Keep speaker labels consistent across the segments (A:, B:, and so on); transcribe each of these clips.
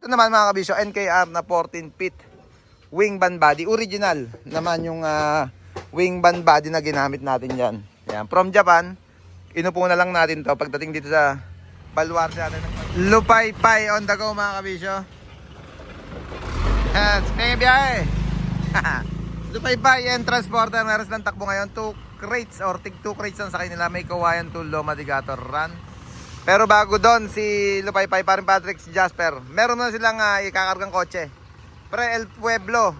A: Ito naman mga kabisyo, NKR na 14 feet wing band body. Original naman yung wing band body na ginamit natin dyan. Yan. From Japan, inupo na lang natin to pagdating dito sa baluarte natin. Lupay-pay on the go mga kabisyo. Yan, may biyahe. Lupay-pay and transporter. Meron silang takbo ngayon. 2 crates or tig 2 crates lang sa kanila. May kawayan to Loma de Gato run. Pero bago doon, si Lupay-pay, parin Patrick, si Jasper, meron na silang ikakargang kotse. Pre El Pueblo,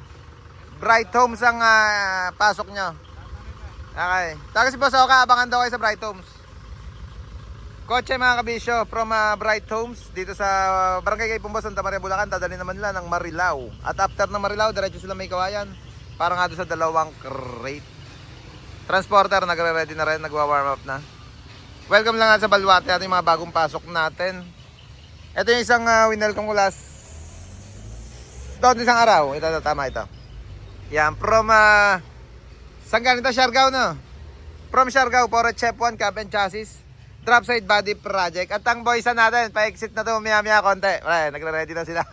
A: Bright Homes ang pasok nyo. Okay. Taga si Boss Oka, abangan daw kayo sa Bright Homes. Kotse mga kabisyo, from Bright Homes, dito sa Barangay Kaypumbos, Santa Maria, Bulacan, dadali naman nila ng Marilao. At after ng Marilao, diretso sila may kawayan. Para nga doon sa 2 crate. Transporter, nagre-ready na rin, nagwa-warm up na. Welcome lang sa Baluarte natin, mga bagong pasok natin. Ito yung isang winelcome ko last doon isang araw. Ito, tama ito. Yan, from saan ganito? Siargao, no? From Siargao, for a Chef 1 cab and chassis drop side body project. At ang boysa natin, pa-exit na to, maya konti. Wala, nagre-ready na sila.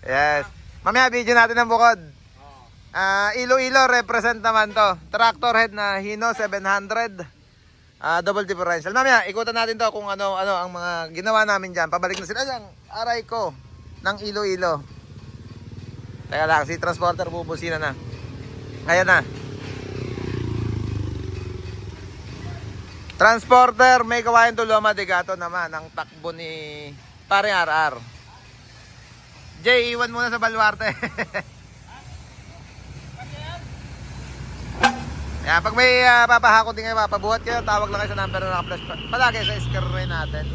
A: Yes. Mamaya video natin ang bukod. Iloilo represent naman to. Tractor head na Hino 700. Double differential. Mamaya, ikutan natin to kung ano ang mga ginawa namin dyan. Pabalik na sila dyan. Aray ko ng Iloilo. Teka lang, si transporter bubusina na. Ayan na. Transporter, may kawayan to Loma de Gato naman. Ang takbo ni Pare RR. Jay, iwan muna sa Baluarte. Yan, pag may papahakot din kayo, papabuhat kayo, tawag lang kayo sa number na naka-flash palagi sa screen natin.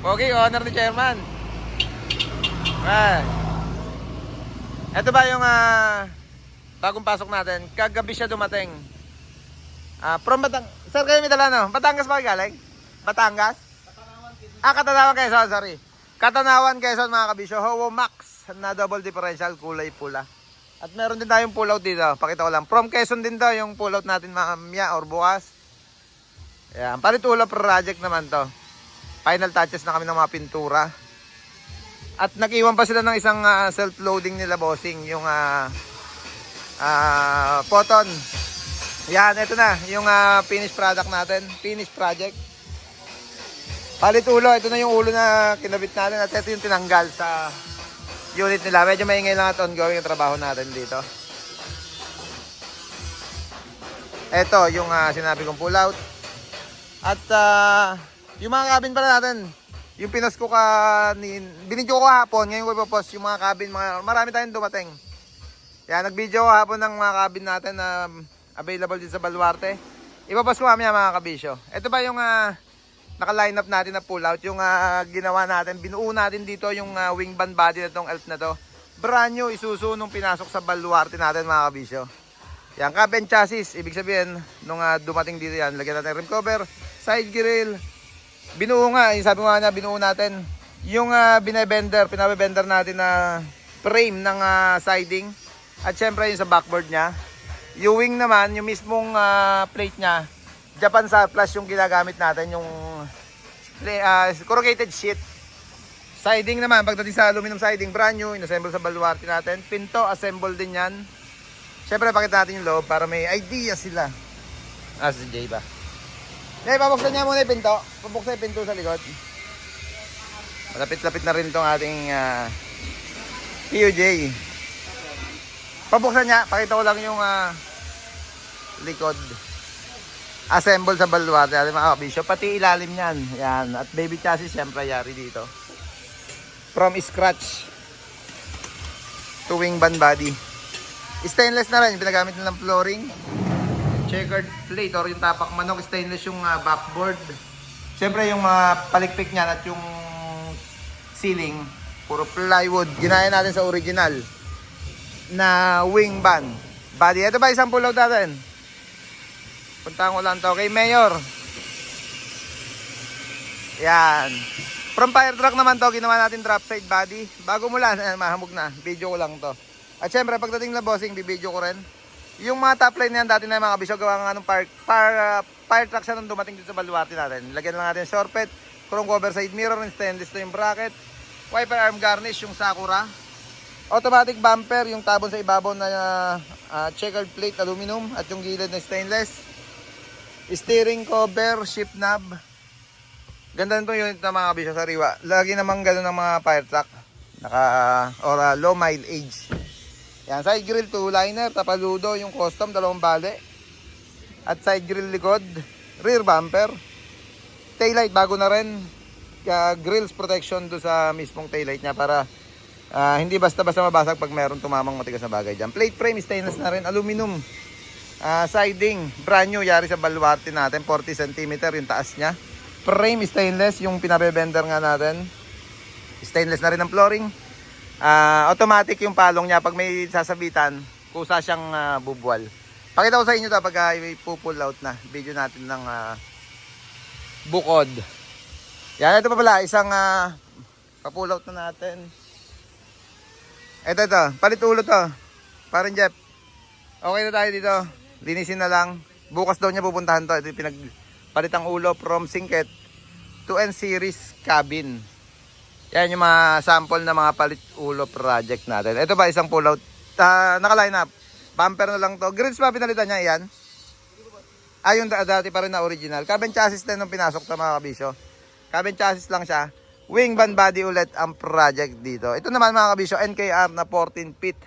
A: Okay, honor ni Chairman. Ito ba yung bagong pasok natin? Kagabi siya dumating. From Batangas. Sir, kayo may dala, no? Batangas ba kayo galing? Batangas? Katanawan Quezon, sorry. Katanawan Quezon mga kabisyo. Howo Max na double differential, kulay pula. At meron din tayong pull out dito. Pakita ko lang. From Quezon din to yung pull out natin mamaya or bukas. Ayan. Palitulo project naman to. Final touches na kami ng mga pintura. At nag-iwan pa sila ng isang self-loading nila bossing. Yung Poton. Yan. Ito na. Yung finished product natin. Finished project. Palitulo. Ito na yung ulo na kinabit natin. At ito yung tinanggal sa unit nila. Medyo maingay lang at ongoing yung trabaho natin dito. Ito yung sinabi kong pull out. At yung mga cabin pala natin, yung pinost ko binidyo ko kahapon, ngayon ko ipopost yung mga cabin, marami tayong dumating. Yan, nag-video ko kahapon ng mga cabin natin na available din sa Baluarte. Ipopost ko mamaya mga kabisyo. Ito ba yung naka-line up natin na pull out, yung ginawa natin, binuo natin dito yung wing band body na tong elf na to. Brand new Isuzu nung pinasok sa Baluarte natin mga kabisyo. Yan, cab and chassis, ibig sabihin nung dumating dito yan, lagyan natin rim cover, side grill. Binuo nga, yung sabi nga na binuo natin yung pinabebender natin na frame ng siding. At syempre yung sa backboard niya. Yung wing naman, yung mismong plate niya, Japan Surplus yung ginagamit natin, yung corrugated sheet. Siding naman, pagdating sa aluminum siding, brand new, inassemble sa Baluarte natin. Pinto, assemble din yan. Siyempre, pakita natin yung loob para may idea sila. Si Jay ba? Jay, pabuksan niya muna yung pinto. Pabuksan yung pinto sa likod. Malapit-lapit na rin itong ating PUJ. Pabuksan niya, pakita ko lang yung likod. Assemble sa Baluarte natin mga kabisyo. Pati ilalim niyan. Yan. At baby chassis siyempre yari dito. From scratch to wing band body. Stainless na rin. Pinagamit nilang flooring. Checkered plate or yung tapak manok. Stainless yung backboard. Siyempre yung palikpik niyan at yung ceiling. Puro plywood. Ginaya natin sa original na wing band body. Ito ba isang pull out natin? Puntahan ko lang to kay Mayor. Yan. From fire truck naman to, ginawa natin drop side body. Bago mula, mahamog na. Video ko lang to. At syempre, pagdating na bossing, bibidyo ko rin. Yung mga top line na yan, dati na yung mga kabisyo, gawa nga ng fire truck siya nung dumating dito sa Baluarte natin. Lagyan lang natin short pet, chrome cover side mirror, stainless to yung bracket. Wiper arm garnish yung Sakura. Automatic bumper, yung tabon sa ibabaw na checkered plate aluminum at yung gilid na stainless. Steering cover, shift knob. Ganda nito yung unit ng mga kabisyo sa riwa. Lagi namang gano'n ng mga fire truck. Low mileage. Yan, side grill 2-liner, tapaludo, yung custom, 2 bale. At side grill likod, rear bumper. Taillight, bago na rin. Grills protection do sa mismong taillight niya para hindi basta-basta mabasag pag meron tumamang matigas na bagay dyan. Plate frame, stainless na rin, aluminum. Siding, brand new, yari sa baluarte natin, 40 cm yung taas niya. Frame, stainless, yung pinabebender nga natin. Stainless na rin ang flooring. Automatic yung palong niya, pag may sasabitan, kusa siyang bubuwal. Pakita ko sa inyo ito pag ipupull out na video natin ng bukod. Yan, ito pa pala, isang papull out na natin. Ito, palit ulo to. Parang Jeff. Okay na tayo dito. Linisin na lang. Bukas daw niya pupuntahan to. Ito yung pinagpalitang ulo from Singket to N series cabin. Yan yung mga sample na mga palit ulo project natin. Ito pa isang pull out. Naka-line up. Bumper na lang to. Grills pa pinalitan niya yan. Yung dati pa rin na original. Cabin chassis din nung pinasok to mga kabisyo. Cabin chassis lang siya. Wing band body ulit ang project dito. Ito naman mga kabisyo, NKR na 14 feet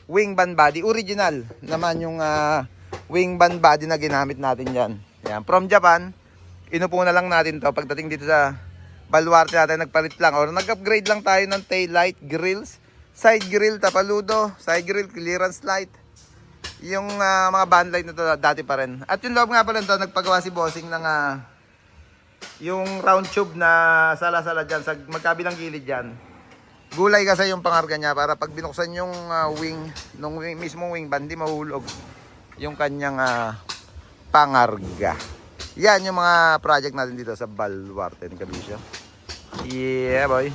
A: wing band body. Original naman yung wing band body na ginamit natin dyan. Yan. From Japan, inupo na lang natin to. Pagdating dito sa baluarte natin, nagpalit lang. Or nag-upgrade lang tayo ng tail light, grills, side grill, tapaludo, side grill, clearance light. Yung mga band light na to dati pa rin. At yung loob nga pala to, nagpagawa si Bossing ng yung round tube na sala-sala dyan sa magkabilang gilid dyan. Gulay kasi yung pangarga niya para pag binuksan yung wing, nung mismong wing band, di mahulog yung kanyang pangarga. Yan yung mga project natin dito sa baluarte ni Kabisyo. Yeah boy.